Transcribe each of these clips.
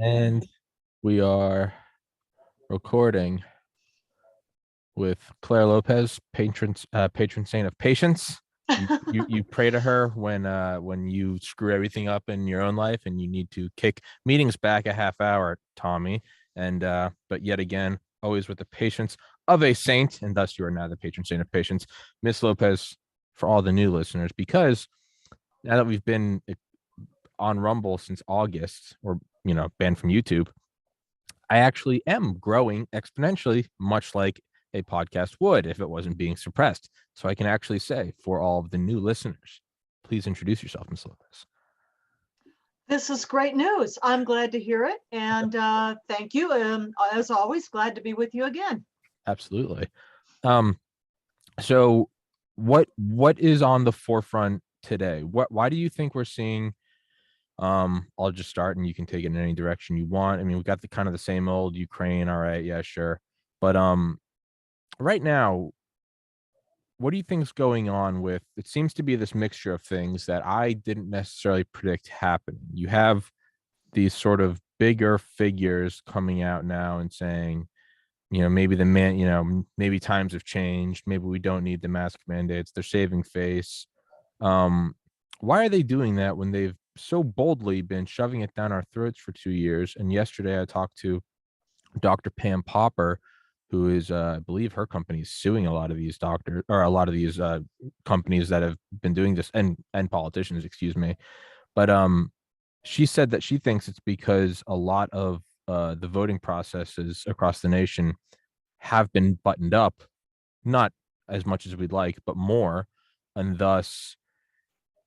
And we are recording with Clare Lopez, patron saint of patience. You pray to her when you screw everything up in your own life and you need to kick meetings back a half hour, Tommy. And but yet again, always with the patience of a saint, and thus you are now the patron saint of patience, Miss Lopez, for all the new listeners, because now that we've been on Rumble since August, or banned from YouTube, I actually am growing exponentially, much like a podcast would if it wasn't being suppressed. So I can actually say, for all of the new listeners, please introduce yourself, Ms. Lopez. This is great news. I'm glad to hear it. And thank you. As always, glad to be with you again. Absolutely. So what is on the forefront today? Why do you think we're seeing, I'll just start and you can take it in any direction you want. I mean, we got the kind of the same old Ukraine. All right. Yeah, sure. But right now, what do you think is going on with it? Seems to be this mixture of things that I didn't necessarily predict happening. You have these sort of bigger figures coming out now and saying, maybe maybe times have changed. Maybe we don't need the mask mandates. They're saving face. Why are they doing that when they've so boldly been shoving it down our throats for 2 years? And yesterday I talked to Dr. Pam Popper, who is, I believe her company is suing a lot of these doctors, or a lot of these companies that have been doing this, and politicians, excuse me. But she said that she thinks it's because a lot of the voting processes across the nation have been buttoned up, not as much as we'd like, but more, and thus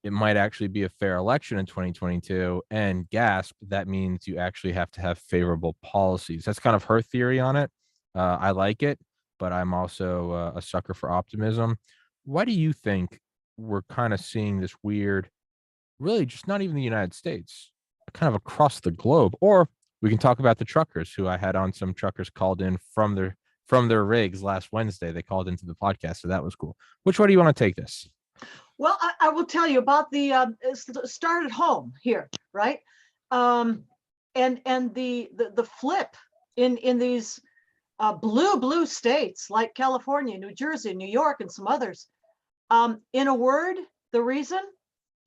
it might actually be a fair election in 2022. And gasp, that means you actually have to have favorable policies. That's kind of her theory on it. I like it, but I'm also a sucker for optimism. Why do you think we're kind of seeing this weird, really just not even the United States, kind of across the globe? Or we can talk about the truckers, who I had on. Some truckers called in from their rigs last Wednesday. They called into the podcast, so that was cool. Which way do you want to take this? Well, I will tell you about the start at home here, right? And the flip in these blue states like California, New Jersey, New York, and some others. In a word, the reason: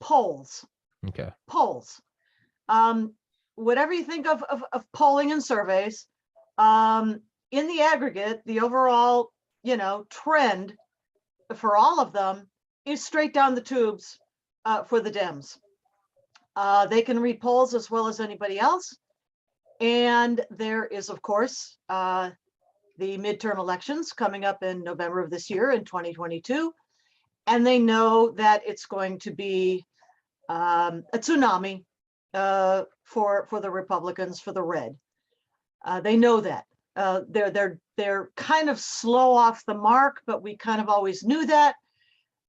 polls. Okay. Polls. Whatever you think of polling and surveys, in the aggregate, the overall trend for all of them is straight down the tubes for the Dems. They can read polls as well as anybody else. And there is, of course, the midterm elections coming up in November of this year in 2022. And they know that it's going to be a tsunami for the Republicans, for the red. They know that. They're kind of slow off the mark, but we kind of always knew that.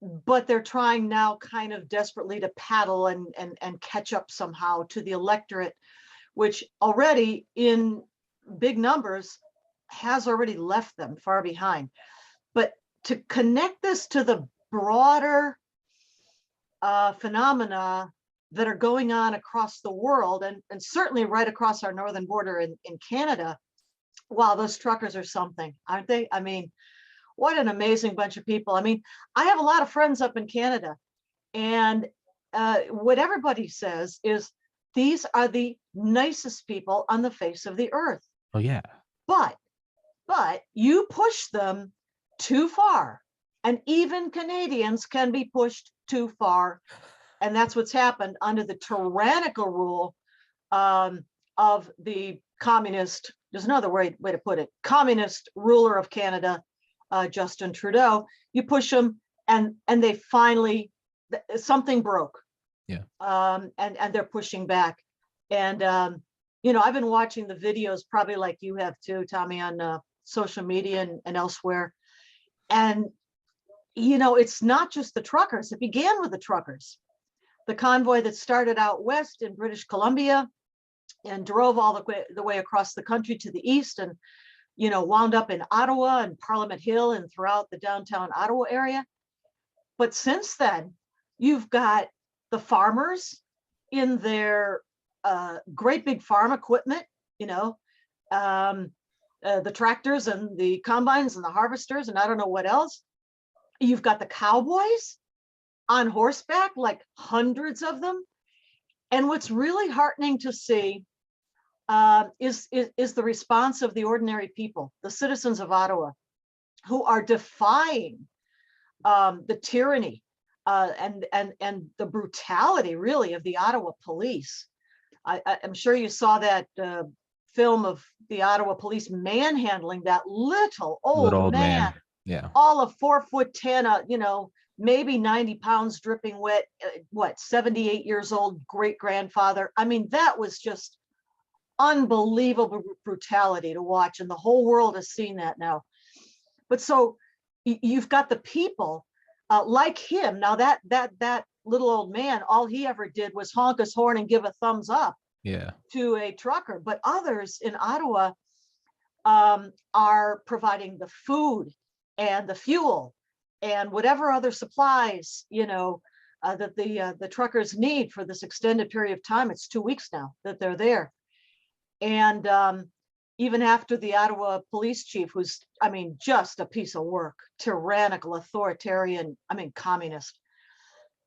But they're trying now kind of desperately to paddle and catch up somehow to the electorate, which already in big numbers has already left them far behind. But to connect this to the broader phenomena that are going on across the world, and certainly right across our northern border in Canada, wow, those truckers are something, aren't they? I mean, what an amazing bunch of people. I mean, I have a lot of friends up in Canada, and what everybody says is these are the nicest people on the face of the earth. Oh, yeah. But you push them too far, and even Canadians can be pushed too far. And that's what's happened under the tyrannical rule of the communist, there's another way to put it, communist ruler of Canada, Justin Trudeau. You push them and they finally, something broke. Yeah. And they're pushing back. And, I've been watching the videos, probably like you have too, Tommy, on social media and elsewhere. And, it's not just the truckers. It began with the truckers. The convoy that started out west in British Columbia and drove all the way across the country to the east, and wound up in Ottawa and Parliament Hill and throughout the downtown Ottawa area. But since then, you've got the farmers in their great big farm equipment, you know, the tractors and the combines and the harvesters and I don't know what else. You've got the cowboys on horseback, like hundreds of them. And what's really heartening to see is the response of the ordinary people, the citizens of Ottawa, who are defying the tyranny and the brutality, really, of the Ottawa police. I'm sure you saw that film of the Ottawa police manhandling that little old man. Yeah. All of 4'10", you know, maybe 90 pounds, dripping wet, 78 years old, great grandfather. I mean, that was just unbelievable brutality to watch. And the whole world has seen that now. But so you've got the people like him. Now that little old man, all he ever did was honk his horn and give a thumbs up to a trucker. But others in Ottawa are providing the food and the fuel and whatever other supplies, you know, that the truckers need for this extended period of time. It's 2 weeks now that they're there. And even after the Ottawa police chief, who's, I mean, just a piece of work, tyrannical, authoritarian, I mean, communist,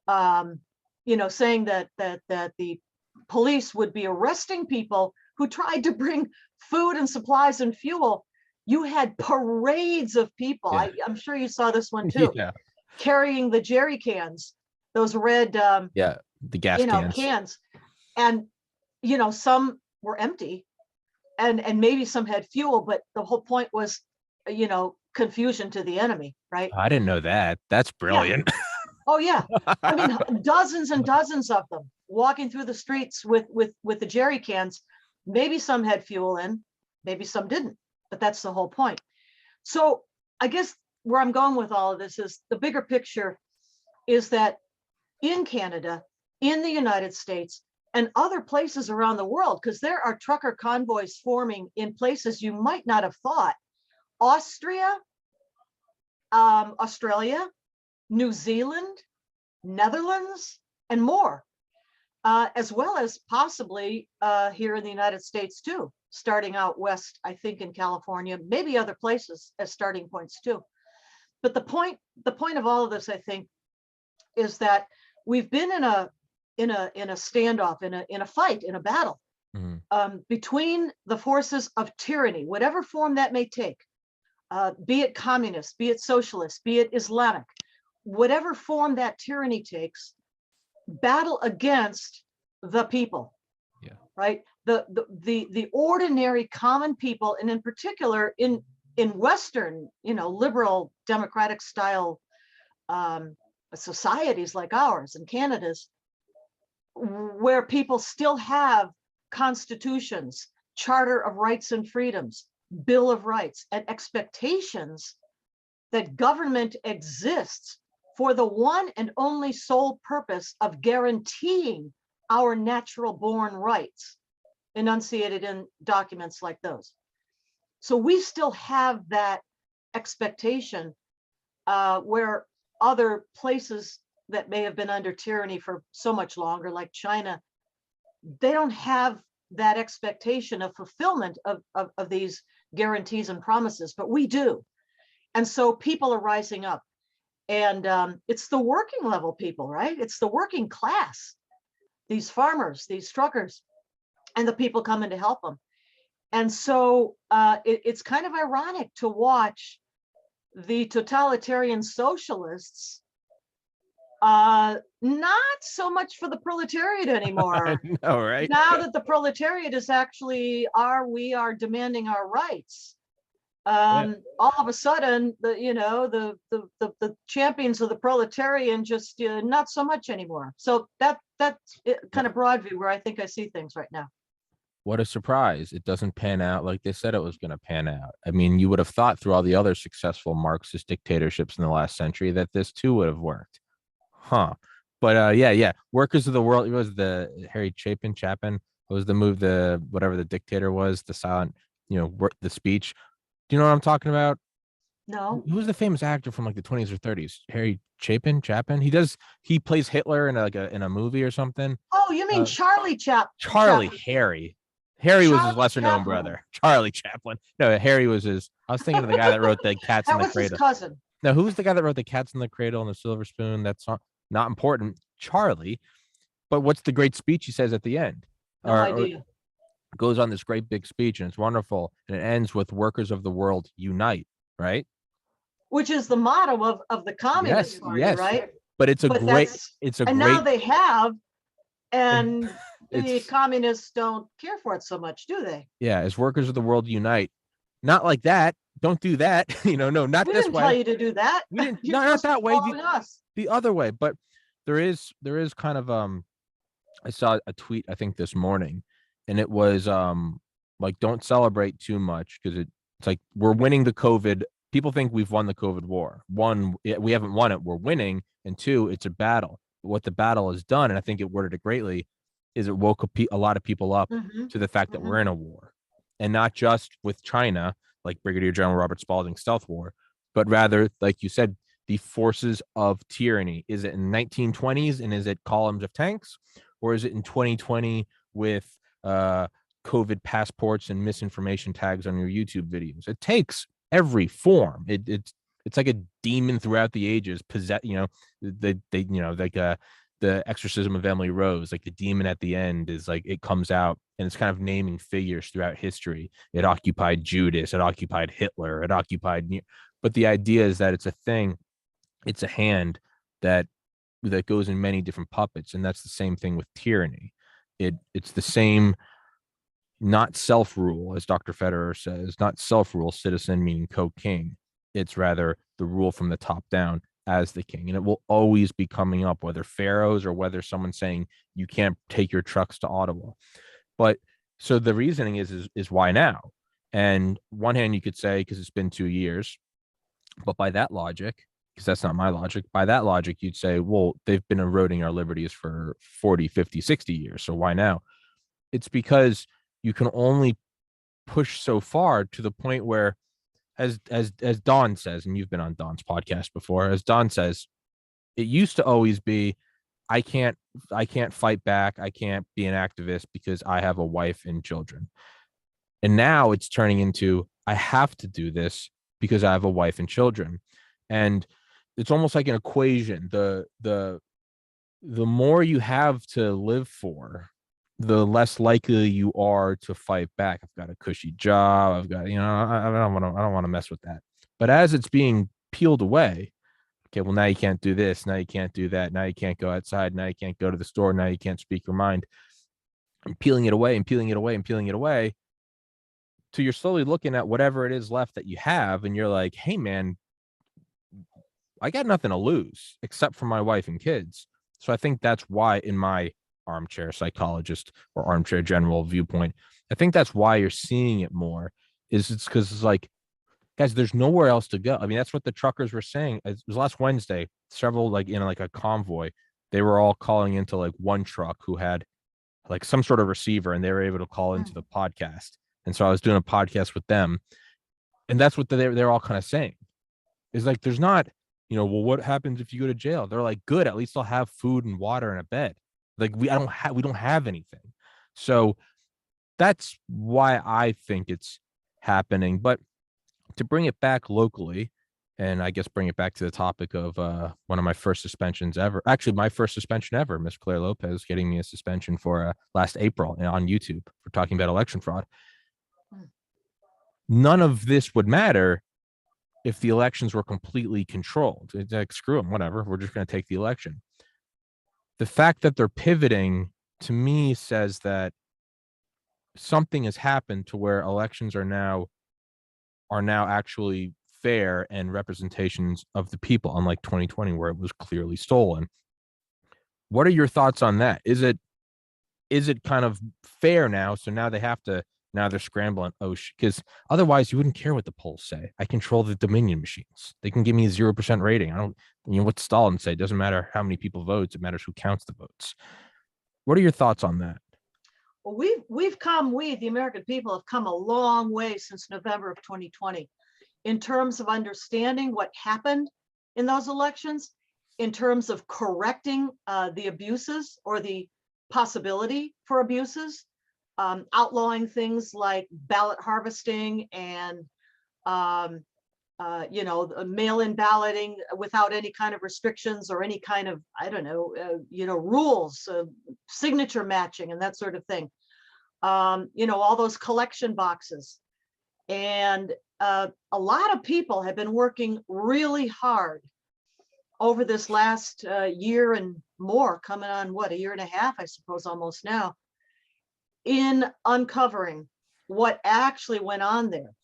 you know, saying that the police would be arresting people who tried to bring food and supplies and fuel. You had parades of people. I'm sure you saw this one too, carrying the jerry cans, those red, the gas cans. And, you know, some were empty and maybe some had fuel, but the whole point was, you know, confusion to the enemy, right? I didn't know that. That's brilliant. Yeah. Oh yeah. I mean, dozens and dozens of them walking through the streets with the jerry cans. Maybe some had fuel in, maybe some didn't, but that's the whole point. So I guess where I'm going with all of this is the bigger picture is that in Canada, in the United States, and other places around the world, because there are trucker convoys forming in places you might not have thought. Austria, Australia, New Zealand, Netherlands, and more, as well as possibly here in the United States too, starting out west, I think in California, maybe other places as starting points too. But the point of all of this, I think, is that we've been in a standoff, in a fight, in a battle between the forces of tyranny, whatever form that may take, be it communist, be it socialist, be it Islamic, whatever form that tyranny takes, battle against the people, right? The ordinary common people, and in particular in Western, you know, liberal democratic style societies like ours and Canada's, where people still have constitutions, Charter of Rights and Freedoms, Bill of Rights, and expectations that government exists for the one and only sole purpose of guaranteeing our natural born rights enunciated in documents like those. So we still have that expectation where other places that may have been under tyranny for so much longer, like China, they don't have that expectation of fulfillment of these guarantees and promises, but we do. And so people are rising up. And it's the working level people, right? It's the working class, these farmers, these truckers, and the people coming to help them. And so it's kind of ironic to watch the totalitarian socialists not so much for the proletariat anymore. I know, right? Now that the proletariat is actually we are demanding our rights. All of a sudden, the champions of the proletarian just not so much anymore. So that's kind of broad view where I think I see things right now. What a surprise. It doesn't pan out like they said it was going to pan out. I mean, you would have thought through all the other successful Marxist dictatorships in the last century that this too would have worked. But Workers of the World, it was the Harry Chapin, it was the move, whatever the dictator was, the silent, the speech. Do you know what I'm talking about? No. Who was the famous actor from like the 20s or 30s? Harry Chapin. He plays Hitler in in a movie or something. Oh, you mean Uh, Charlie Charlie Chaplin? Harry. Harry was his Charlie lesser known Chaplin. brother. Charlie Chaplin. No, Harry was his. I was thinking of the guy that wrote the Cats in That the was his Cradle. cousin. Now, who's the guy that wrote the Cats in the Cradle and the Silver Spoon? That's not important. Charlie. But what's the great speech he says at the end? No Or idea. goes on this great big speech, and it's wonderful, and it ends with "Workers of the world unite." Right? Which is the motto of the Communist Party, Yes. right? But it's a But great. that's It's a and now great. they have, and the It's communists don't care for it so much, do they? yeah. As workers of the world unite, not like that. Don't do that. No, not We this didn't tell way. you to do that. We didn't. You're Not supposed to be that way. following us. The other way. But there is kind of I saw a tweet I think this morning, and it was like don't celebrate too much because it's like we're winning the COVID. People think we've won the COVID war. One, we haven't won it. We're winning, and two, it's a battle. But what the battle has done, and I think it worded it greatly, is it woke a lot of people up Mm-hmm. to the fact that Mm-hmm. we're in a war, and not just with China, like Brigadier General Robert Spalding's stealth war, but rather, like you said, the forces of tyranny. Is it in 1920s and is it columns of tanks, or is it in 2020 with COVID passports and misinformation tags on your YouTube videos? It takes every form. It's like a demon throughout the ages. The exorcism of Emily Rose, like the demon at the end is like it comes out and it's kind of naming figures throughout history. It occupied Judas, it occupied Hitler, it occupied. But the idea is that it's a thing, it's a hand that goes in many different puppets, and that's the same thing with tyranny. It's the same, not self rule, as Dr. Federer says, not self rule, citizen meaning co-king. It's rather the rule from the top down as the king, and it will always be coming up, whether pharaohs or whether someone's saying you can't take your trucks to Ottawa. But so the reasoning is why now? And one hand you could say because it's been 2 years, but by that logic, because that's not my logic, by that logic, you'd say, well, they've been eroding our liberties for 40, 50, 60 years. So why now? It's because you can only push so far to the point where, as Don says, and you've been on Don's podcast before, as Don says, it used to always be, I can't fight back. I can't be an activist because I have a wife and children. And now it's turning into, I have to do this because I have a wife and children. And it's almost like an equation. The more you have to live for, the less likely you are to fight back. I've got a cushy job. I've got, I don't want to mess with that. But as it's being peeled away, okay, well, now you can't do this. Now you can't do that. Now you can't go outside. Now you can't go to the store. Now you can't speak your mind. And peeling it away and peeling it away and peeling it away. So you're slowly looking at whatever it is left that you have. And you're like, hey, man, I got nothing to lose except for my wife and kids. So I think that's why, in my armchair psychologist or armchair general viewpoint, I think that's why you're seeing it more. Is it's because it's like, guys, there's nowhere else to go. I mean, that's what the truckers were saying. It was last Wednesday. Several, like in like a convoy, they were all calling into like one truck who had like some sort of receiver, and they were able to call into the podcast. And so I was doing a podcast with them, and that's what they're all kind of saying. Is like, there's not, well, what happens if you go to jail? They're like, good, at least I'll have food and water and a bed. Like we don't have anything. So that's why I think it's happening. But to bring it back locally, and I guess bring it back to the topic of one of my first suspensions ever. Actually, my first suspension ever, Miss Clare Lopez getting me a suspension for last April on YouTube for talking about election fraud. None of this would matter if the elections were completely controlled. It's like, screw them, whatever. We're just going to take the election. The fact that they're pivoting, to me, says that something has happened to where elections are now actually fair and representations of the people, unlike 2020 where it was clearly stolen. What are your thoughts on that? Is it kind of fair now? So now they're scrambling. Oh, because otherwise you wouldn't care what the polls say. I control the Dominion machines. They can give me a 0% rating. I don't, what Stalin said, it doesn't matter how many people vote. It matters who counts the votes. What are your thoughts on that? Well, we, the American people, have come a long way since November of 2020. in terms of understanding what happened in those elections, in terms of correcting the abuses or the possibility for abuses, outlawing things like ballot harvesting and mail-in balloting without any kind of restrictions or any kind of, I don't know, rules, signature matching and that sort of thing. All those collection boxes. And a lot of people have been working really hard over this last year and more, coming on what, a year and a half, I suppose, almost now, in uncovering what actually went on there,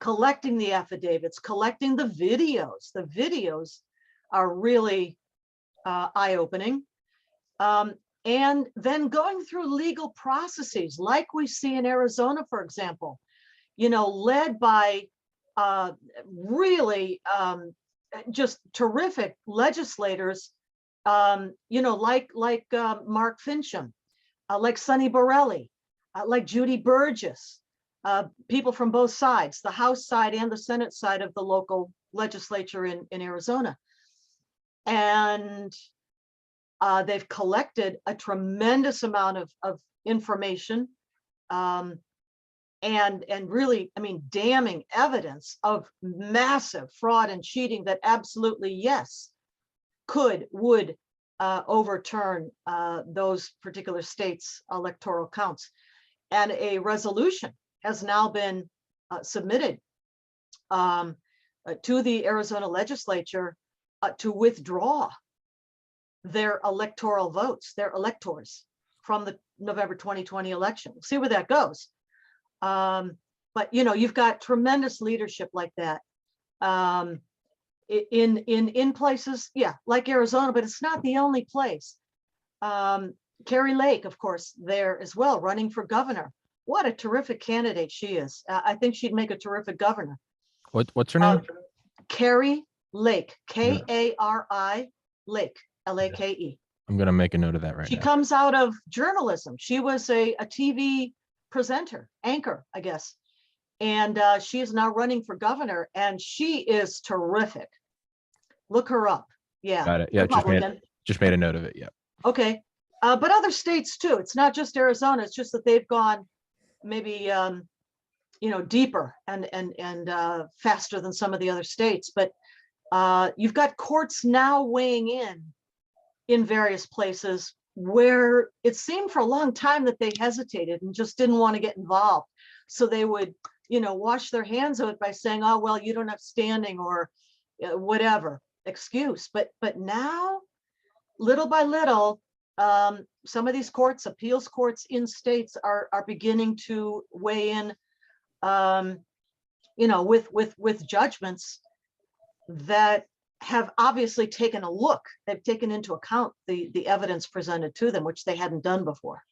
collecting the affidavits, collecting the videos. The videos are really eye-opening. And then going through legal processes like we see in Arizona, for example, led by really just terrific legislators, like Mark Fincham, like Sonny Borelli, like Judy Burgess, people from both sides, the House side and the Senate side of the local legislature in Arizona. And they've collected a tremendous amount of information, and really, I mean, damning evidence of massive fraud and cheating that absolutely, yes, would overturn those particular states' electoral counts. And a resolution has now been submitted to the Arizona legislature to withdraw their electoral votes, their electors, from the November 2020 election. We'll see where that goes. But you've got tremendous leadership like that in places, yeah, like Arizona, but it's not the only place. Carrie Lake, of course, there as well, running for governor. What a terrific candidate she is. I think she'd make a terrific governor. What's her name? Carrie Lake, K-A-R-I Lake, L-A-K-E. I'm going to make a note of that right now. She comes out of journalism. She was a TV presenter, anchor, I guess. And she is now running for governor, and she is terrific. Look her up. Yeah. Got it. Yeah, just made a note of it. Yeah. Okay. But other states too. It's not just Arizona. It's just that they've gone maybe deeper and faster than some of the other states. But you've got courts now weighing in various places where it seemed for a long time that they hesitated and just didn't want to get involved. So they would, wash their hands of it by saying, oh, well, you don't have standing or whatever excuse. But now, little by little, some of these courts, appeals courts in states are beginning to weigh in, with judgments that have obviously taken a look. They've taken into account the evidence presented to them, which they hadn't done before.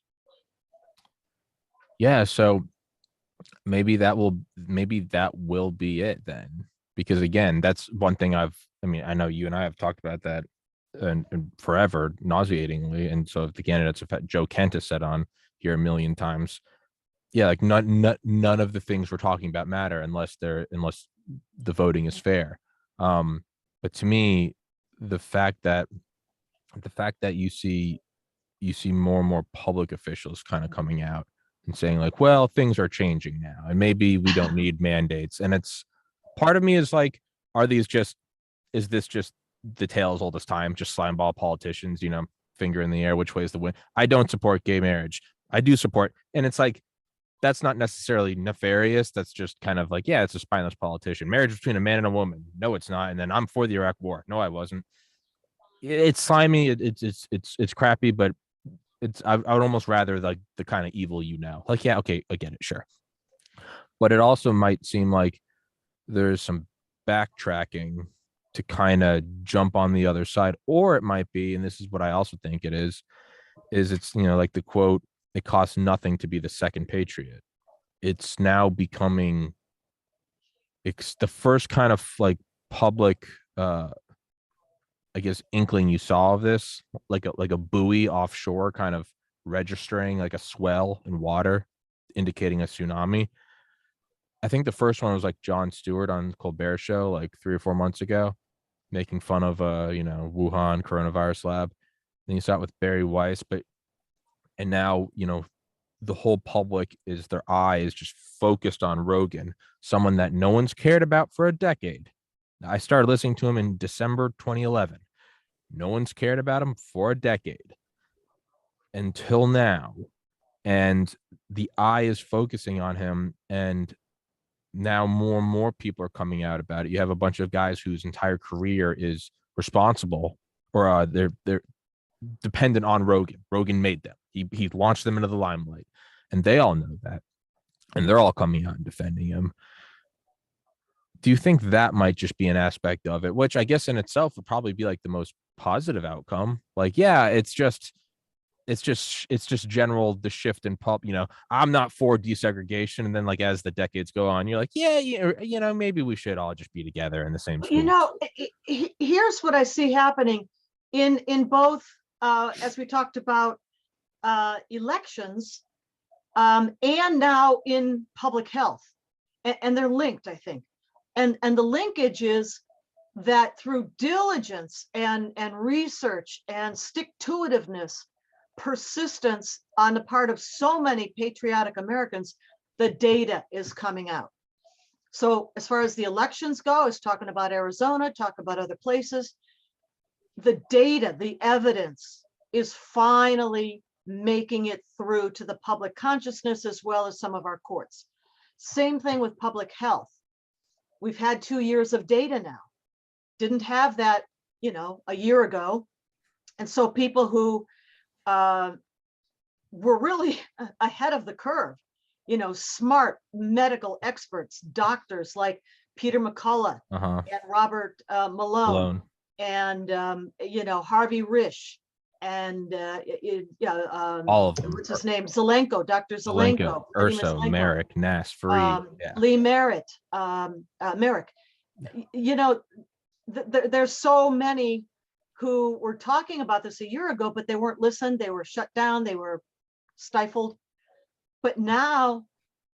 Yeah, so maybe that will be it then, because again, that's one thing I know you and I have talked about that and forever, nauseatingly. And so if the candidates have Joe Kent has said on here a million times, yeah, like none of the things we're talking about matter unless the voting is fair. But to me, the fact that you see more and more public officials kind of coming out and saying like, well, things are changing now and maybe we don't need mandates. And it's part of me is like, is this just the tales all this time, just slime ball politicians, finger in the air, which way is the wind? I don't support gay marriage. I do support, and it's like, that's not necessarily nefarious. That's just kind of like, yeah, it's a spineless politician. Marriage between a man and a woman. No, it's not. And then I'm for the Iraq war. No, I wasn't. It's slimy. It's crappy, but I would almost rather like the kind of evil, like, yeah, okay, I get it. Sure. But it also might seem like there's some backtracking to kind of jump on the other side, or it might be, and this is what I also think it is it's, like the quote, it costs nothing to be the second patriot. It's now becoming, it's the first kind of like public, I guess, inkling you saw of this, like a buoy offshore kind of registering like a swell in water, indicating a tsunami. I think the first one was like Jon Stewart on Colbert Show like 3 or 4 months ago, making fun of Wuhan coronavirus lab. Then you saw it with Barry Weiss, and now the whole public is their eye is just focused on Rogan, someone that no one's cared about for a decade. I started listening to him in December 2011. No one's cared about him for a decade until now. And the eye is focusing on him. And now more and more people are coming out about it. You have a bunch of guys whose entire career is responsible, or they're dependent on Rogan. Rogan made them. He launched them into the limelight, and they all know that, and they're all coming out and defending him. Do you think that might just be an aspect of it, which I guess in itself would probably be like the most positive outcome? Like, yeah, it's just general the shift in pulp. I'm not for desegregation, and then like as the decades go on, you're like, yeah, maybe we should all just be together in the same school. Here's what I see happening in both, as we talked about, elections, and now in public health, and they're linked, I think. And the linkage is that through diligence and research and stick-to-itiveness, persistence on the part of so many patriotic Americans, the data is coming out. So as far as the elections go, I was talking about Arizona, talk about other places. The data, the evidence is finally making it through to the public consciousness as well as some of our courts. Same thing with public health. We've had 2 years of data now. Didn't have that, a year ago. And so people who were really ahead of the curve, smart medical experts, doctors like Peter McCullough and Robert Malone, and Harvey Risch, and all of them. what's his name? Zelenko, Dr. Zelenko, Urso, Merrick, Nass, Fareed, Lee Merritt, Merrick. There's so many who were talking about this a year ago, but they weren't listened. They were shut down. They were stifled. But now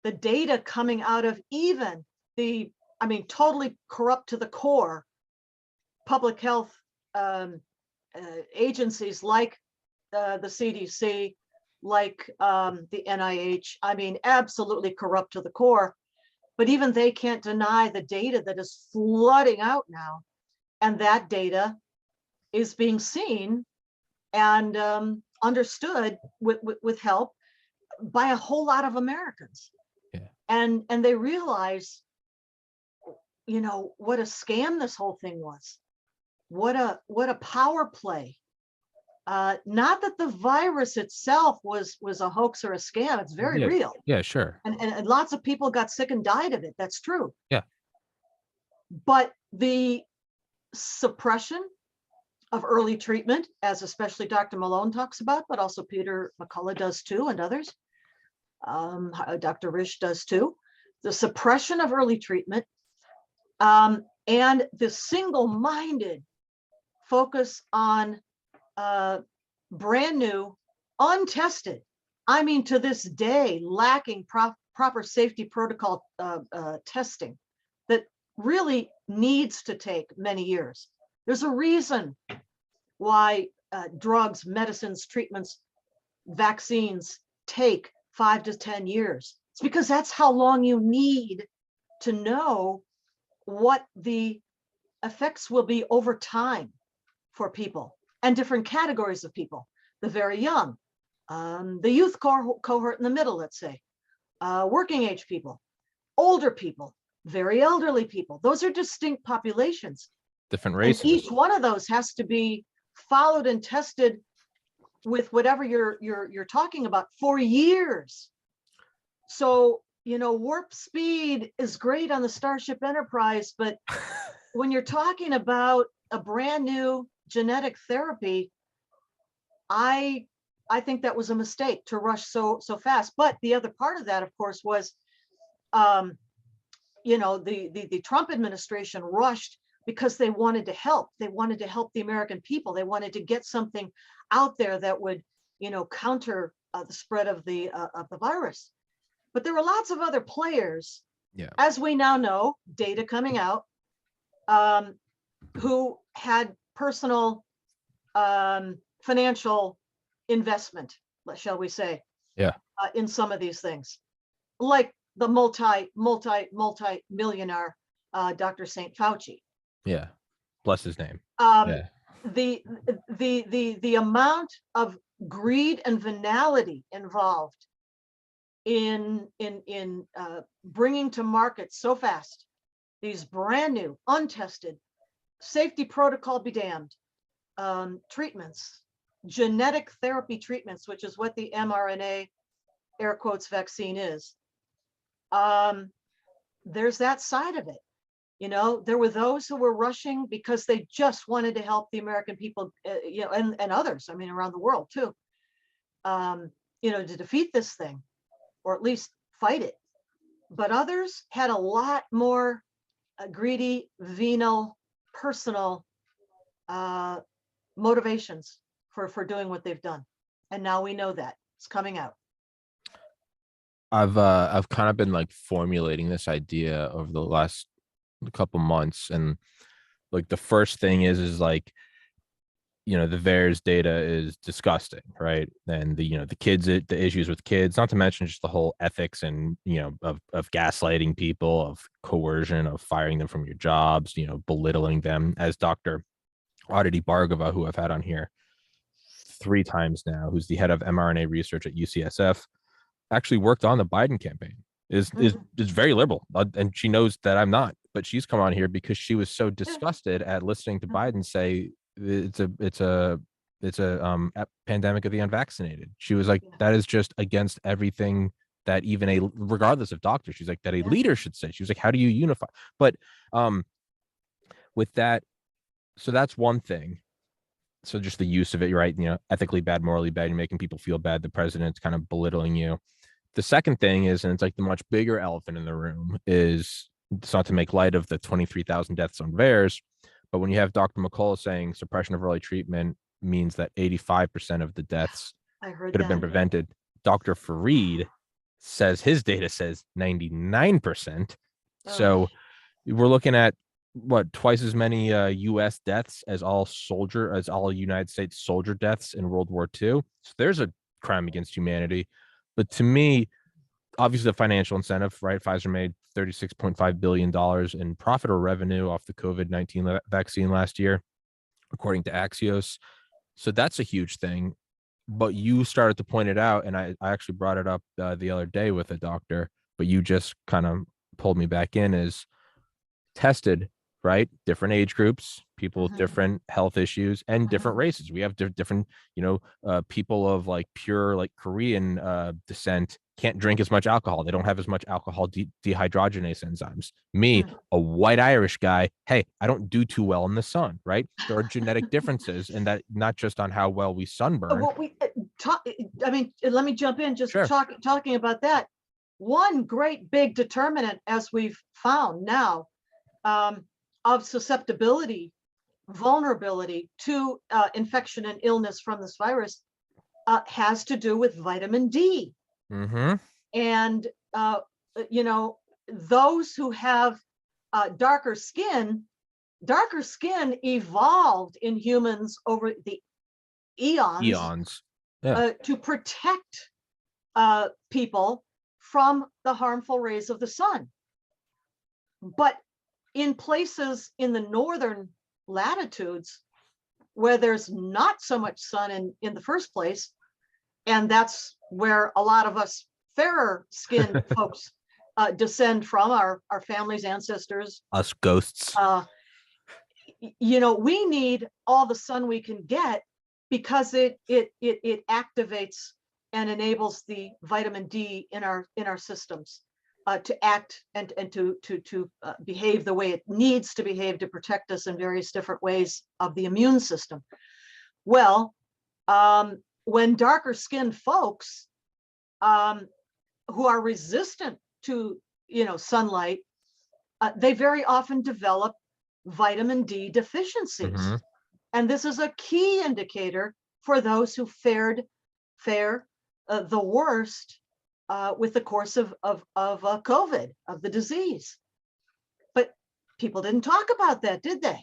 the data coming out of even totally corrupt to the core public health agencies like the CDC, like the NIH, absolutely corrupt to the core. But even they can't deny the data that is flooding out now. And that data is being seen and understood with help by a whole lot of Americans. Yeah. And they realize, what a scam this whole thing was. What a power play. Not that the virus itself was a hoax or a scam. It's very real. Yeah, sure. And lots of people got sick and died of it. That's true. Yeah. But the suppression of early treatment, as especially Dr. Malone talks about, but also Peter McCullough does too, and others, Dr. Risch does too, the suppression of early treatment, and the single-minded focus on brand new, untested, to this day, lacking proper safety protocol testing that really needs to take many years. There's a reason why drugs, medicines, treatments, vaccines take 5 to 10 years. It's because that's how long you need to know what the effects will be over time for people and different categories of people. The very young, the youth cohort in the middle, let's say, working age people, older people, very elderly people. Those are distinct populations. Different races. And each one of those has to be followed and tested with whatever you're talking about for years. So, warp speed is great on the Starship Enterprise, but when you're talking about a brand new genetic therapy, I think that was a mistake to rush so fast. But the other part of that, of course, was, the Trump administration rushed because they wanted to help. They wanted to help the American people. They wanted to get something out there that would, counter the spread of the virus. But there were lots of other players Yeah. as we now know, data coming out, who had personal financial investment, shall we say, Yeah. in some of these things, like the multi-millionaire Dr. St. Fauci. Yeah. Bless his name. Um, Yeah. the amount of greed and venality involved in bringing to market so fast these brand new, untested, safety protocol be damned treatments, genetic therapy treatments, which is what the mRNA air quotes vaccine is. There's that side of it. You know, there were those who were rushing because they just wanted to help the American people, you know, and others, I mean, around the world too, you know, to defeat this thing, or at least fight it. But others had a lot more greedy, venal, personal motivations for doing what they've done. And now we know that it's coming out. I've kind of been like formulating this idea over the last couple months, and like the first thing is like, you know, the VAERS data is disgusting, right? And the, you know, the kids, the issues with kids, not to mention just the whole ethics and, you know, of gaslighting people, of coercion, of firing them from your jobs, you know, belittling them, as Dr. Aditi Bhargava, who I've had on here 3 times now, who's the head of mRNA research at UCSF, actually worked on the Biden campaign, is very liberal, and she knows that I'm not, but she's come on here because she was so disgusted at listening to Biden say it's a pandemic of the unvaccinated. She was like, that is just against everything that even a, regardless of doctor, she's like, that a leader should say. She was like, how do you unify? But with that, so that's one thing. So just the use of it, you're right, you know, ethically bad, morally bad, you're making people feel bad, the president's kind of belittling you. The second thing is, and it's like the much bigger elephant in the room, is it's not to make light of the 23,000 deaths on VAERS, but when you have Dr. McCullough saying suppression of early treatment means that 85% of the deaths could have been prevented, Dr. Fareed says his data says 99%. So we're looking at what, twice as many U.S. deaths as all United States soldier deaths in World War II. So there's a crime against humanity. But to me, obviously the financial incentive, right? Pfizer made $36.5 billion in profit or revenue off the COVID-19 vaccine last year, according to Axios. So that's a huge thing. But you started to point it out, and I actually brought it up the other day with a doctor, but you just kind of pulled me back in, is tested, right? Different age groups, people with different health issues and different races. We have different, you know, people of like pure like Korean descent can't drink as much alcohol. They don't have as much alcohol dehydrogenase enzymes. Me, a white Irish guy, hey, I don't do too well in the sun, right? There are genetic differences, and that not just on how well we sunburn. Well, we talk, I mean, let me jump in, just talking about that. One great big determinant, as we've found now, of susceptibility, vulnerability to infection and illness from this virus has to do with vitamin D. And, you know, those who have darker skin evolved in humans over the eons. To protect people from the harmful rays of the sun. But in places in the northern latitudes where there's not so much sun in the first place, and that's where a lot of us fairer skinned folks descend from, our families, ancestors, us ghosts. You know, we need all the sun we can get, because it activates and enables the vitamin D in our systems to act and to behave the way it needs to behave to protect us in various different ways of the immune system. Well, when darker skinned folks who are resistant to, you know, sunlight, they very often develop vitamin D deficiencies. And this is a key indicator for those who fare the worst with the course of COVID, of the disease. But people didn't talk about that, did they?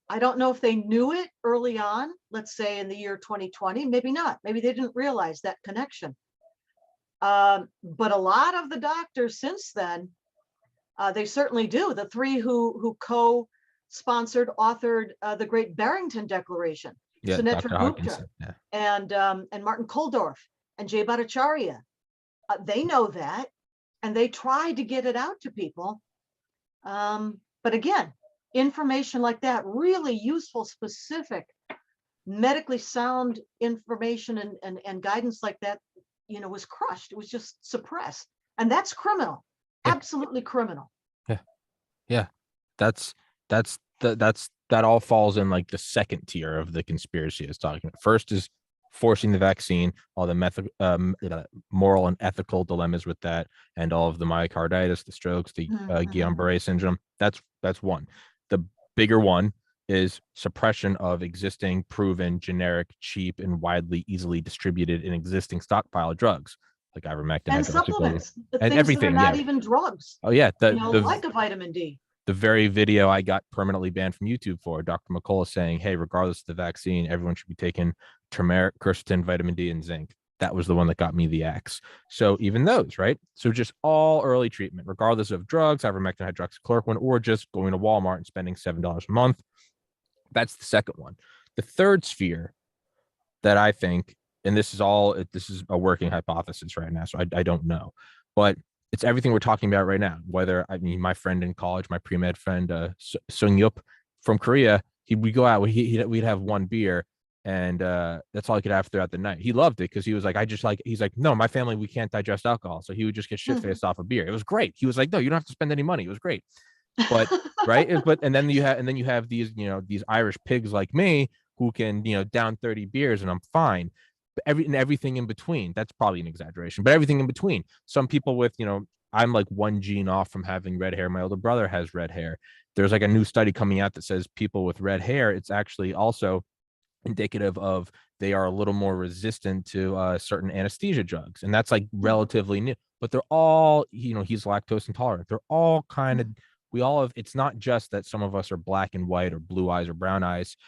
I don't know if they knew it early on, let's say in the year 2020, maybe not. Maybe they didn't realize that connection. But a lot of the doctors since then, they certainly do. The three who co-sponsored, authored the Great Barrington Declaration, Yeah, Sunetra Dr. Hawkins. Gupta, Yeah. and Martin Kulldorff and Jay Bhattacharya, they know that, and they try to get it out to people. But again, information like that, really useful, specific, medically sound information and guidance like that, was crushed. It was just suppressed, and that's criminal. Yeah. Absolutely criminal. Yeah. That all falls in like the second tier of the conspiracy is talking about. First is forcing the vaccine, all the moral and ethical dilemmas with that, and all of the myocarditis, the strokes, the Guillain-Barré syndrome. That's one. The bigger one is suppression of existing, proven, generic, cheap, and widely easily distributed and existing stockpile drugs like ivermectin, and supplements, the and things everything. that are not even drugs. Oh yeah, like a vitamin D. The very video I got permanently banned from YouTube for, Dr. McCullough saying, hey, regardless of the vaccine, everyone should be taking turmeric, quercetin, vitamin D, and zinc. That was the one that got me the axe. So even those, right? So just all early treatment, regardless of drugs, ivermectin, hydroxychloroquine, or just going to Walmart and spending $7 a month. That's the second one. The third sphere that I think, and this is a working hypothesis right now, so I don't know, but it's everything we're talking about right now. Whether, I mean, my friend in college, my pre-med friend, Sung Yup from Korea, we'd go out, we'd have one beer, and that's all he could have throughout the night. He loved it because he was like, he's like, no, my family, we can't digest alcohol. So he would just get shit-faced off a beer. It was great. He was like, no, you don't have to spend any money. It was great. But right. And then you have these, these Irish pigs like me who can, down 30 beers and I'm fine. But everything in between, that's probably an exaggeration, but everything in between. Some people with, I'm like one gene off from having red hair. My older brother has red hair. There's like a new study coming out that says people with red hair, it's actually also indicative of they are a little more resistant to certain anesthesia drugs. And that's like relatively new, but they're all, he's lactose intolerant. They're all kind of, we all have, it's not just that some of us are black and white or blue eyes or brown eyes.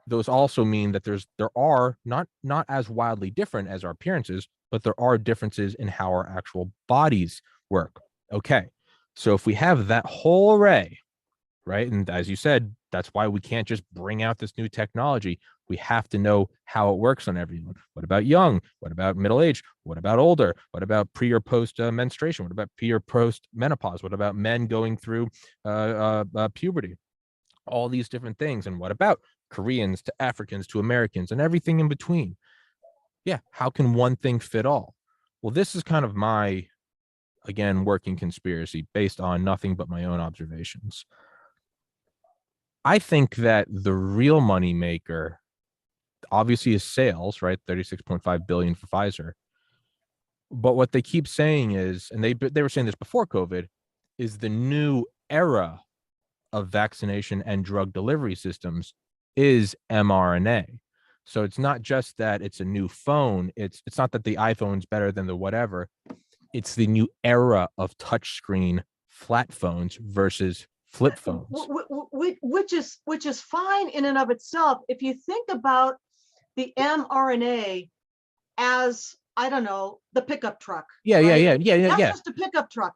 Those also mean that there are not as wildly different as our appearances, but there are differences in how our actual bodies work. Okay. So if we have that whole array, right? And as you said, that's why we can't just bring out this new technology. We have to know how it works on everyone. What about young? What about middle age? What about older? What about pre or post menstruation? What about pre or post menopause? What about men going through puberty? All these different things. And what about Koreans to Africans to Americans and everything in between? Yeah. How can one thing fit all? Well, this is kind of my, again, working conspiracy based on nothing but my own observations. I think that the real money maker obviously is sales, right? 36.5 billion for Pfizer. But what they keep saying is, and they were saying this before COVID, is the new era of vaccination and drug delivery systems is mRNA. So it's not just that it's a new phone. It's not that the iPhone's better than the whatever. It's the new era of touchscreen flat phones versus flip phones, which is fine in and of itself. If you think about the mRNA as, I don't know, the pickup truck. Yeah. That's just a pickup truck.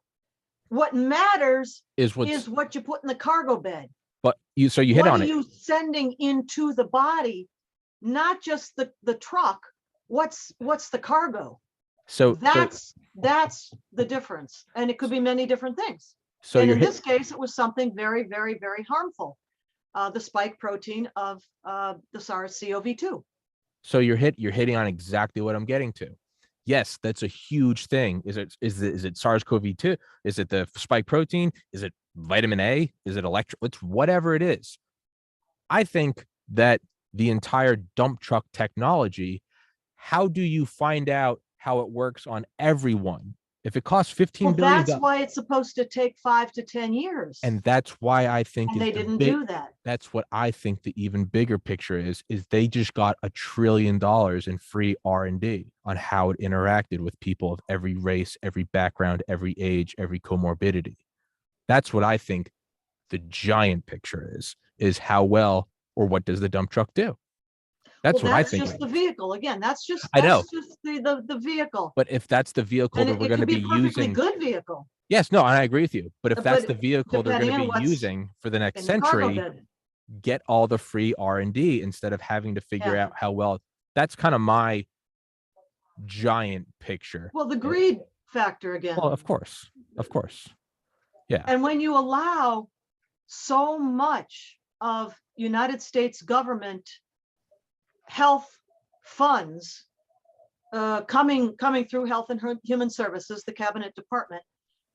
What matters is what you put in the cargo bed. But you hit on it. What are you sending into the body? Not just the truck. What's the cargo? So that's the difference, and it could be many different things. So and in this case, it was something very, very, very harmful. The spike protein of the SARS-CoV-2. So you're hitting on exactly what I'm getting to. Yes, that's a huge thing. Is it SARS-CoV-2? Is it the spike protein? Is it vitamin A? Is it it's whatever it is. I think that the entire dump truck technology, how do you find out how it works on everyone? If it costs Well, 15 billion that's dollars, why it's supposed to take 5 to 10 years. and that's why I think And is they the didn't big, do that. that's what I think the even bigger picture is they just got $1 trillion in free R&D on how it interacted with people of every race, every background, every age, every comorbidity. That's what I think the giant picture is how well or what does the dump truck do? Well, That's what I that's think just it the is. vehicle. Again, that's just I know, the vehicle. but if that's the vehicle And that it, we're it going to could be be a perfectly using, good vehicle, yes, no, and I agree with you. But if that's but the vehicle they're going depending to be on what's using for the next in the cargo century, bed. get all the free R&D instead of having to figure Yeah. out how well. That's kind of my giant picture. Well, the greed factor again. Well, of course, yeah, And when you allow so much of United States government health funds coming through Health and Human Services, the Cabinet Department,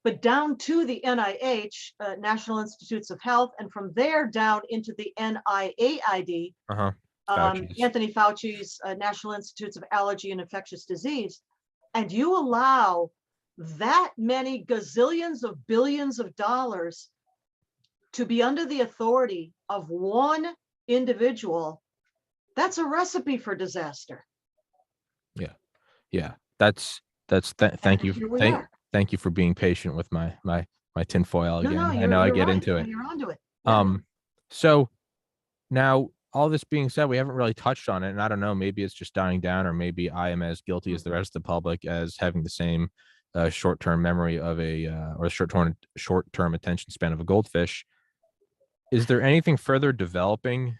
but down to the NIH, National Institutes of Health, and from there down into the NIAID, Fauci's. Anthony Fauci's National Institutes of Allergy and Infectious Disease, and you allow that many gazillions of billions of dollars to be under the authority of one individual, that's a recipe for disaster. Yeah, thank And you, here we are. thank you for being patient with my tinfoil No, again. I know I you're get right. into it. You're onto it. Yeah. So now, all this being said, we haven't really touched on it, and I don't know, maybe it's just dying down, or maybe I am as guilty as the rest of the public as having the same short-term memory of a or short-term attention span of a goldfish. Is there anything further developing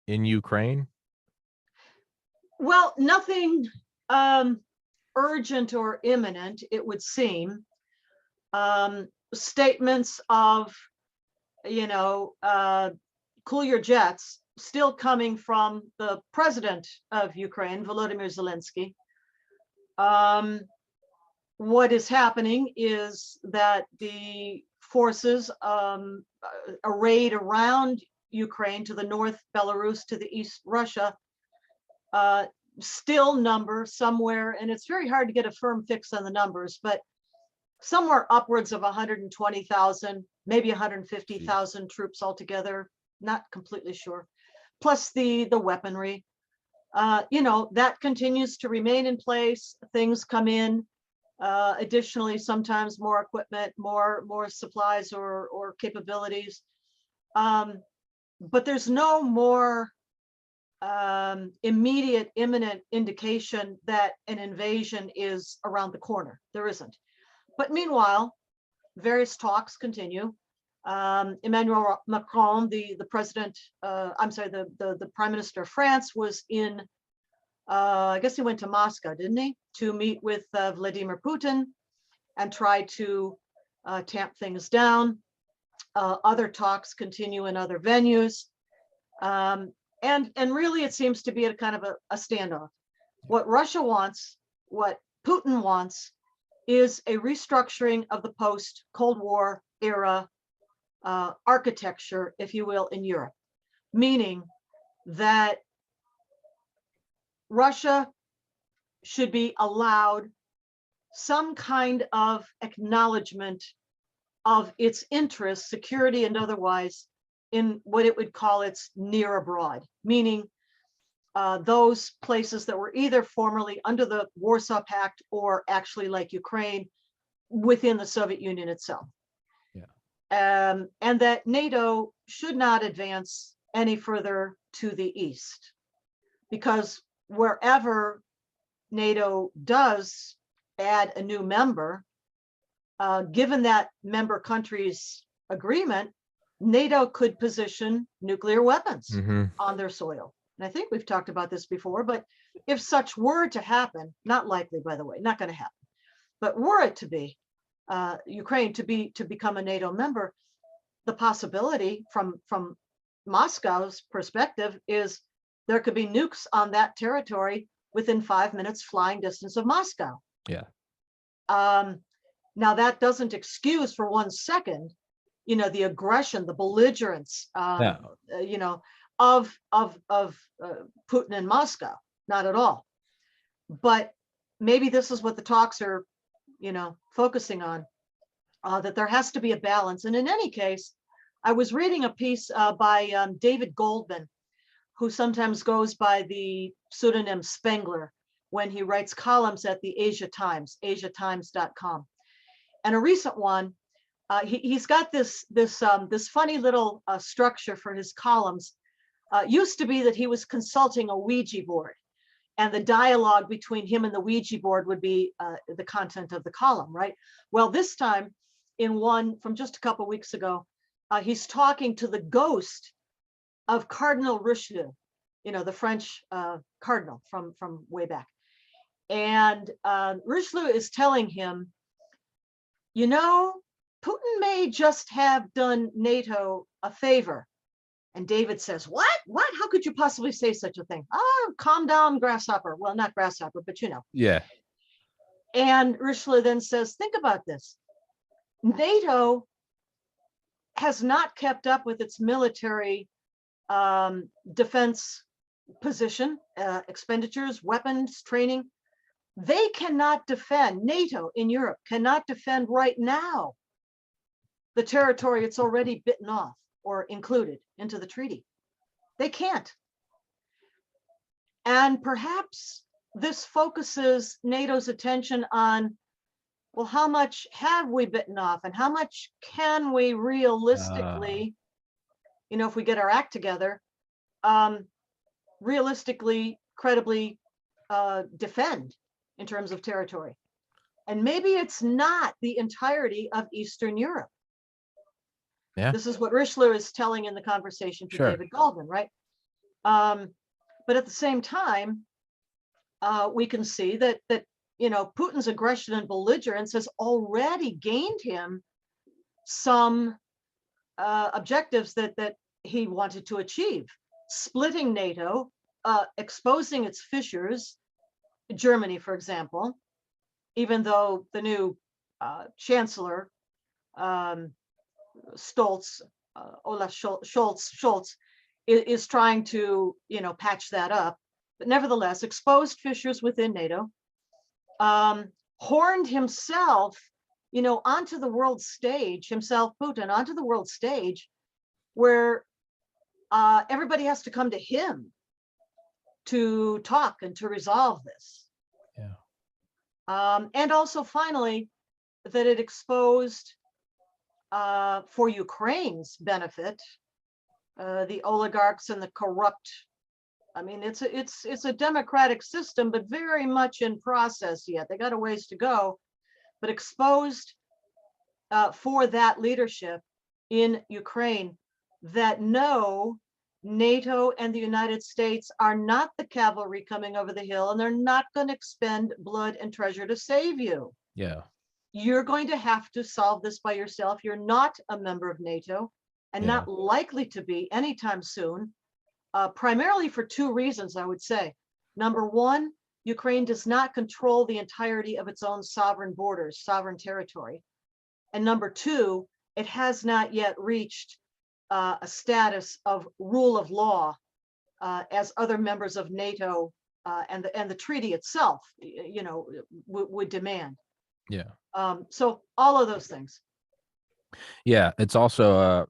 in Ukraine? Well, nothing urgent or imminent, it would seem. Statements of, cool your jets still coming from the president of Ukraine, Volodymyr Zelensky. What is happening is that the forces arrayed around Ukraine, to the north Belarus, to the east Russia, still number somewhere, and it's very hard to get a firm fix on the numbers, but somewhere upwards of 120,000, maybe 150,000 troops altogether, not completely sure, plus the weaponry. That continues to remain in place. Things come in. Additionally, sometimes more equipment, more supplies or capabilities. But there's no more immediate, imminent indication that an invasion is around the corner. There isn't. But meanwhile, various talks continue. Emmanuel Macron, the president, the prime minister of France, was in, I guess he went to Moscow, didn't he, to meet with Vladimir Putin and try to tamp things down. Other talks continue in other venues. And really, it seems to be a kind of a standoff. What Russia wants, what Putin wants, is a restructuring of the post-Cold War era architecture, if you will, in Europe, meaning that Russia should be allowed some kind of acknowledgement of its interests, security and otherwise, in what it would call its near abroad, meaning those places that were either formerly under the Warsaw Pact or actually, like Ukraine, within the Soviet Union itself. Yeah. And that NATO should not advance any further to the east, because wherever NATO does add a new member, given that member country's agreement, NATO could position nuclear weapons on their soil. And I think we've talked about this before, but if such were to happen, not likely, by the way, not going to happen, but were it to be, Ukraine to become a NATO member, the possibility from Moscow's perspective is there could be nukes on that territory within 5 minutes flying distance of Moscow. Yeah. Now that doesn't excuse for 1 second, the aggression, the belligerence, of Putin in Moscow, not at all. But maybe this is what the talks are, focusing on, that there has to be a balance. And in any case, I was reading a piece by David Goldman, who sometimes goes by the pseudonym Spengler when he writes columns at the Asia Times, asiatimes.com. And a recent one, he's got this funny little structure for his columns. Used to be that he was consulting a Ouija board, and the dialogue between him and the Ouija board would be the content of the column, right? Well, this time, in one from just a couple of weeks ago, he's talking to the ghost of Cardinal Richelieu, the French cardinal from way back. And Richelieu is telling him, Putin may just have done NATO a favor. And David says, what? How could you possibly say such a thing? Oh, calm down, grasshopper. Well, not grasshopper, but Yeah. And Richelieu then says, think about this. NATO has not kept up with its military defense position, expenditures, weapons, training. They cannot defend, NATO in Europe cannot defend right now the territory it's already bitten off or included into the treaty. They can't. And perhaps this focuses NATO's attention on, well, how much have we bitten off and how much can we realistically, if we get our act together, realistically, credibly defend in terms of territory. And maybe it's not the entirety of Eastern Europe. Yeah. This is what Richelieu is telling in the conversation to Sure. David Goldman, right? But at the same time, we can see that Putin's aggression and belligerence has already gained him some objectives that he wanted to achieve. Splitting NATO, exposing its fissures, Germany, for example, even though the new chancellor, Stolz, Olaf Scholz, is trying to, patch that up. But nevertheless, exposed fissures within NATO, horned himself, onto the world stage, Putin, onto the world stage, where everybody has to come to him to talk and to resolve this. Yeah. And also, finally, that it exposed, for Ukraine's benefit, the oligarchs and the corrupt. I mean, it's a democratic system, but very much in process yet. They got a ways to go, but exposed for that leadership in Ukraine that no, NATO and the United States are not the cavalry coming over the hill, and they're not going to expend blood and treasure to save you. Yeah. You're going to have to solve this by yourself. You're not a member of NATO and not likely to be anytime soon, primarily for two reasons, I would say. Number one, Ukraine does not control the entirety of its own sovereign borders, sovereign territory. And number two, it has not yet reached a status of rule of law as other members of NATO and the treaty itself, would demand. Yeah. So all of those things. Yeah. It's also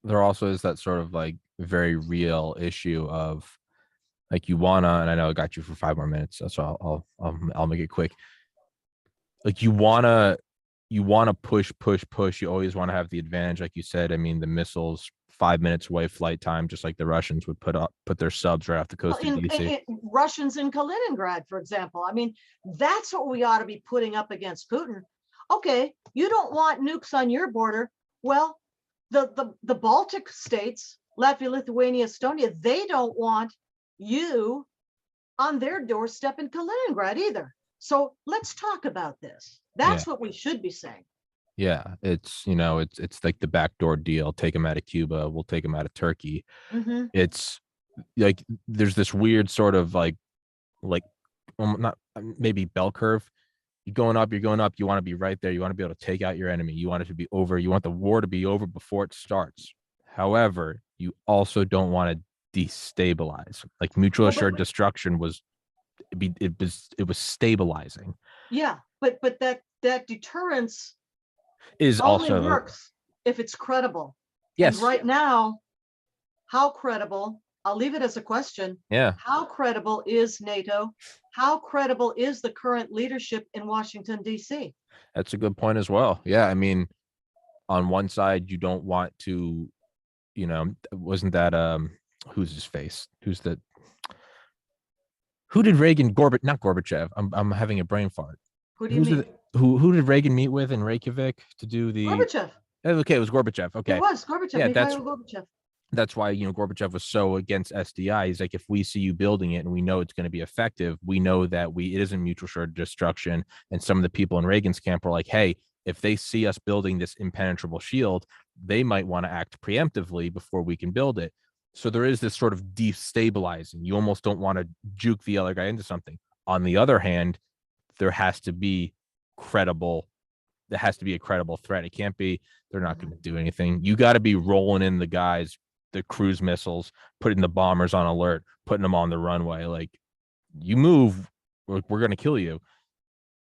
there also is that sort of like very real issue of like and I know I got you for 5 more minutes, so I'll make it quick. Like you wanna push. You always want to have the advantage, like you said. I mean, the missiles 5 minutes away flight time, just like the Russians would put their subs right off the coast of DC. Russians in Kaliningrad, for example. I mean, that's what we ought to be putting up against Putin. Okay, you don't want nukes on your border. Well, the Baltic states, Latvia, Lithuania, Estonia, they don't want you on their doorstep in Kaliningrad either. So let's talk about this. That's what we should be saying. Yeah, it's it's like the backdoor deal. Take them out of Cuba, we'll take them out of Turkey. Mm-hmm. It's like there's this weird sort of like not maybe bell curve. You're going up. You want to be right there. You want to be able to take out your enemy. You want it to be over. You want the war to be over before it starts. However, you also don't want to destabilize. Like mutual assured destruction was stabilizing. Yeah, but that deterrence Is only also works if it's credible. And yes. right now, how credible, I'll leave it as a question, Yeah, how credible is NATO? How credible is the current leadership in Washington, D.C.? that's a good point as well. Yeah, I mean, on one side, you don't want to, wasn't that who's his face? Who did Reagan not Gorbachev? I'm having a brain fart. Who do you Who's mean? the who did Reagan meet with in Reykjavik to do the Gorbachev. okay, it was Gorbachev. It Okay. was Gorbachev, Yeah, Mikhail Gorbachev. that's why Gorbachev was so against SDI. He's like, if we see you building it and we know it's going to be effective, we know that it isn't mutual assured destruction. And some of the people in Reagan's camp were like, hey, if they see us building this impenetrable shield, they might want to act preemptively before we can build it. So there is this sort of destabilizing. You almost don't want to juke the other guy into something. On the other hand, there has to be credible. There has to be a credible threat. It can't be they're not going to do anything. You got to be rolling in the guys, the cruise missiles, putting the bombers on alert, putting them on the runway. Like, you move, we're going to kill you.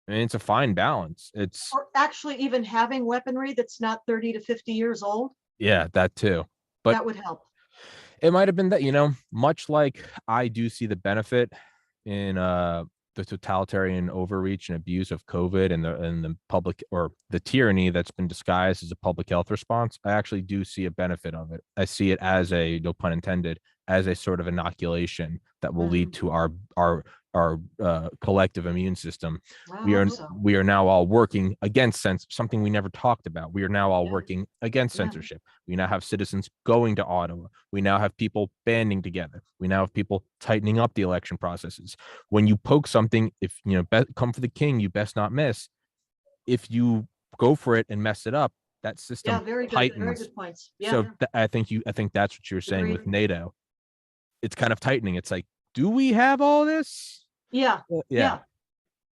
I mean, it's a fine balance. It's Or actually even having weaponry that's not 30 to 50 years old. Yeah, that too. But that would help. it might have been that, much like I do see the benefit in the totalitarian overreach and abuse of COVID and the public, or the tyranny that's been disguised as a public health response. I actually do see a benefit of it. I see it as a, no pun intended, as a sort of inoculation that will lead to our collective immune system. We are now all working against something we never talked about. We are now all working against censorship. We now have citizens going to Ottawa. We now have people banding together. We now have people tightening up the election processes. When you poke something, if come for the king, you best not miss. If you go for it and mess it up, that system tightens. Very good points. Yeah. So I think that's what you're saying with NATO. It's kind of tightening. It's like, do we have all this? Yeah.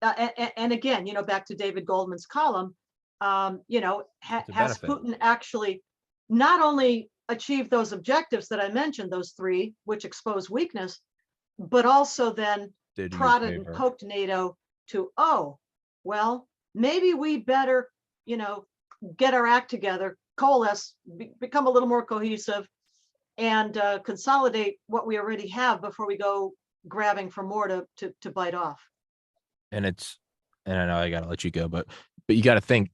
And again, back to David Goldman's column, has Putin actually not only achieved those objectives that I mentioned, those three, which expose weakness, but also then prodded and poked NATO to, well, maybe we better, get our act together, coalesce, become a little more cohesive, and consolidate what we already have before we go grabbing for more to bite off. And I know I gotta let you go, but you got to think,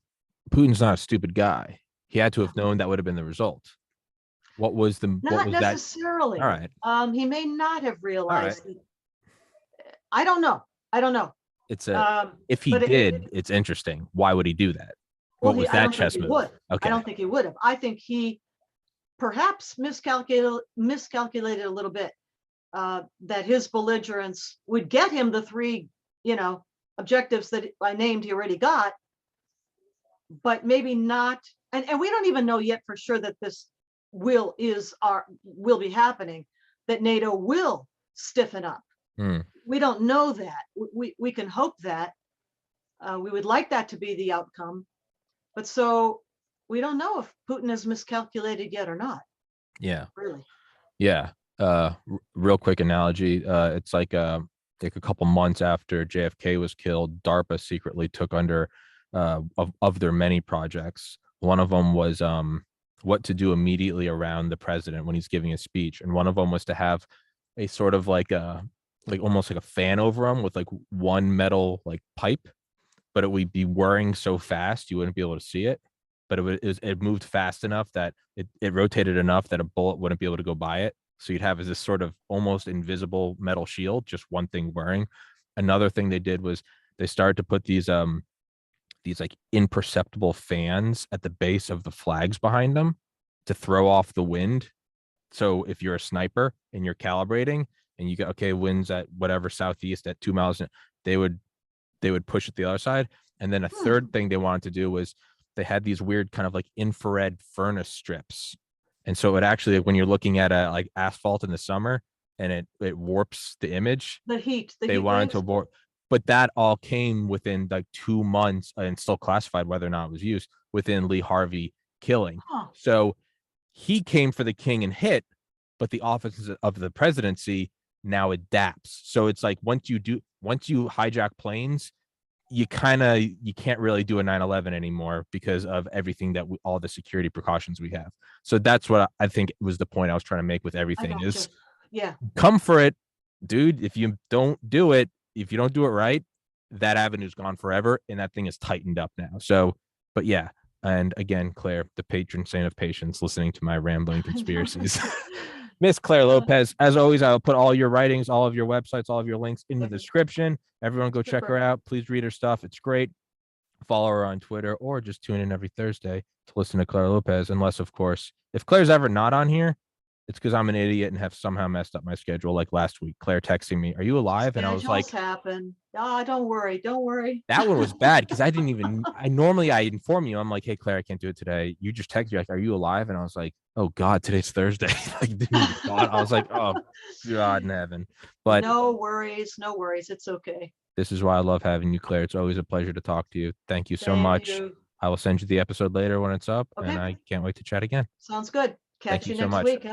Putin's not a stupid guy. He had to have known that would have been the result. What was not necessarily? That? All right. He may not have realized it. I don't know. It's if he did, it's interesting. Why would he do that? What was that chess move? Okay. I don't think he would have. I think he perhaps miscalculated a little bit, that his belligerence would get him the three, objectives that I named he already got, but maybe not. And we don't even know yet for sure that this will be happening, that NATO will stiffen up. We don't know that. We can hope that. We would like that to be the outcome, but so we don't know if Putin has miscalculated yet or not. Yeah. Really. Yeah. Real quick analogy. It's like a couple months after JFK was killed, DARPA secretly took under of their many projects. One of them was what to do immediately around the president when he's giving a speech, and one of them was to have a sort of like almost like a fan over him with like one metal like pipe, but it would be whirring so fast you wouldn't be able to see it. But it moved fast enough that it rotated enough that a bullet wouldn't be able to go by it. So you'd have this sort of almost invisible metal shield, just one thing whirring. Another thing they did was they started to put these like imperceptible fans at the base of the flags behind them to throw off the wind. So if you're a sniper and you're calibrating and you go, okay, winds at whatever southeast at 2 miles, they would push it the other side. And then a third thing they wanted to do was they had these weird kind of like infrared furnace strips. And so it actually, when you're looking at a like asphalt in the summer and it warps the image, the heat they wanted to warp. But that all came within like 2 months and still classified whether or not it was used within Lee Harvey killing. So he came for the king and hit, but the office of the presidency now adapts. So it's like once you hijack planes, you can't really do a 9/11 anymore because of everything that all the security precautions we have. So that's what I think was the point I was trying to make with I everything gotcha. is Yeah. come for it, dude. If you don't do it right, that avenue's gone forever, and that thing is tightened up now. So, but yeah. And again, Claire, the patron saint of patience, listening to my rambling conspiracies. Miss Claire Lopez, as always, I will put all your writings, all of your websites, all of your links in the description. Everyone go check her Super. out. Please read her stuff. It's great. Follow her on Twitter or just tune in every Thursday to listen to Claire Lopez. Unless, of course, if Claire's ever not on here, it's because I'm an idiot and have somehow messed up my schedule. Like last week, Claire texting me, "Are you alive?" And I was Schedules like, happen. Ah, don't worry. Don't worry. that one was bad because I didn't even. I inform you. I'm like, "Hey, Claire, I can't do it today." You just text me like, "Are you alive?" And I was like, "Oh God, today's Thursday." Like, didn't even thought. I was like, "Oh God in heaven." But No worries. No worries. It's okay. this is why I love having you, Claire. It's always a pleasure to talk to you. Thank you so Thank much. you. I will send you the episode later when it's up, and Okay. I can't wait to chat again. Sounds good. Thank Catch you you so next much. week.